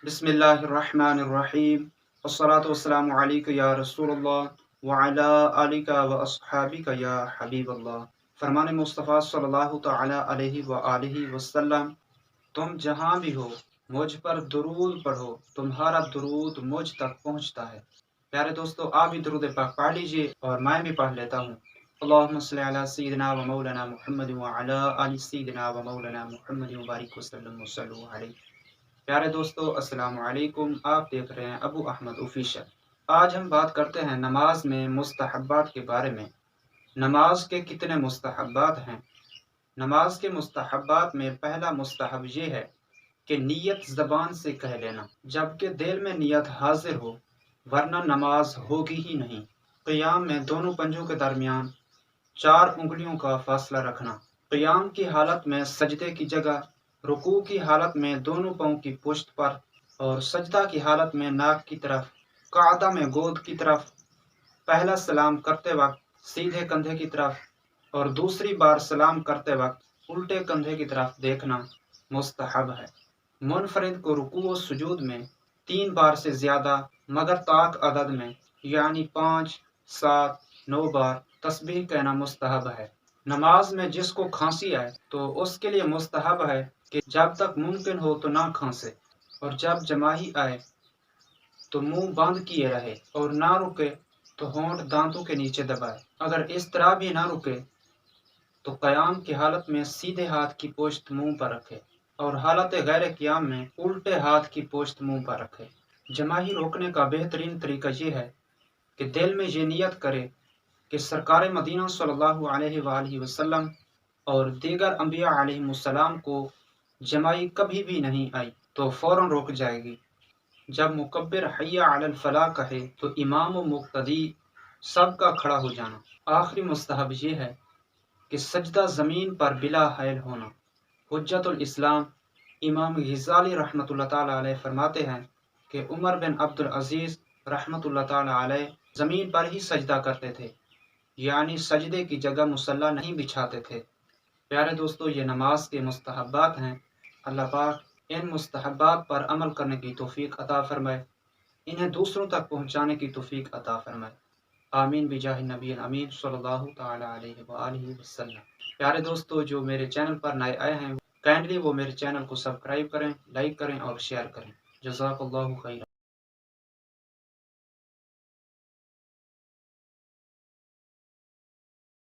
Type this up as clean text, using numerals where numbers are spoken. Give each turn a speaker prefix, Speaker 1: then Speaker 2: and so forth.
Speaker 1: बिस्मिल्लाहिर्रहमानिर्रहीम वस्सलातु वस्सलामु अलैका या रसूल अल्लाह व अला आलिका व अस्हाबिका या हबीब अल्लाह। फरमान मुस्तफ़ा सल्लल्लाहु तआला अलैहि व आलिहि वसल्लम, तुम जहाँ भी हो मुझ पर दुरूद पढ़ो, तुम्हारा दुरूद मुझ तक पहुँचता है। प्यारे दोस्तों, आप भी दुरूद पाक पढ़ लीजिए और मैं भी पढ़ लेता हूँ। अल्लाहुम्मा सल्लि अला सय्यिदिना व मौलाना मुहम्मद व अला आलि सय्यिदिना व मौलाना मुहम्मद व बारिक वसल्लम वसल्लु अलैहि। प्यारे दोस्तों, अस्सलामु अलैकुम। आप देख रहे हैं अबू अहमद ऑफिशियल। आज हम बात करते हैं नमाज में मुस्तहब्बात के बारे में। नमाज के कितने मुस्तहब्बात हैं? नमाज के मुस्तहब्बात में पहला मुस्तहब ये है कि नियत ज़बान से कह लेना, जबकि दिल में नियत हाजिर हो, वरना नमाज होगी ही नहीं। क़ियाम में दोनों पंजों के दरमियान 4 उंगलियों का फासला रखना। क़ियाम की हालत में सजदे की जगह, रुकू की हालत में दोनों पाँव की पुश्त पर, और सजदा की हालत में नाक की तरफ, कादा में गोद की तरफ, पहला सलाम करते वक्त सीधे कंधे की तरफ और दूसरी बार सलाम करते वक्त उल्टे कंधे की तरफ देखना मुस्तहब है। मुनफरिद को रुकू और सुजूद में 3 बार से ज़्यादा मगर ताक अदद में यानी 5, 7, 9 बार तस्बीह कहना मुस्तहब है। नमाज में जिसको खांसी आए तो उसके लिए मुस्तहब है कि जब तक मुमकिन हो तो ना खांसे, और जब जमाही आए तो मुंह बंद किए रहे, और ना रुके तो होंठ दांतों के नीचे दबाए। अगर इस तरह भी ना रुके तो क़याम की हालत में सीधे हाथ की पोश्त मुंह पर रखे और हालत गैर क़याम में उल्टे हाथ की पोश्त मुंह पर रखे। जमाही रोकने का बेहतरीन तरीका ये है कि दिल में ये नियत करे कि सरकार मदीना सल्लल्लाहु अलैहि वसल्लम और दीगर अंबिया अलैहिमुस्सलाम को जमाई कभी भी नहीं आई तो फौरन रुक जाएगी। जब मुकब्बिर हय्या अलल फलाह कहे तो इमाम व मुक्तदी सबका खड़ा हो जाना। आखिरी मुस्तहब ये है कि सजदा ज़मीन पर बिला हैल होना। हुज्जतुल इस्लाम इमाम ग़ज़ाली रहमतुल्लाह ताला अलैह फरमाते हैं कि उमर बिन अब्दुल अज़ीज़ रहमतुल्लाह ताला अलैह ज़मीन पर ही सजदा करते थे, यानी सजदे की जगह मुसल्ला नहीं बिछाते थे। प्यारे दोस्तों, ये नमाज के मुस्तहब्बात हैं। अल्लाह पाक इन मुस्तहब्बात पर अमल करने की तौफीक अता फरमाए, इन्हें दूसरों तक पहुँचाने की तौफीक अता फरमाए। आमीन बिजाहि नबी अमीन सल्लल्लाहु ताला अलैहि व आलिहि वसल्लम। प्यारे दोस्तों, जो मेरे चैनल पर नए आए हैं काइंडली वो मेरे चैनल को सब्सक्राइब करें, लाइक करें और शेयर करें। जज़ाकल्लाहु खैर।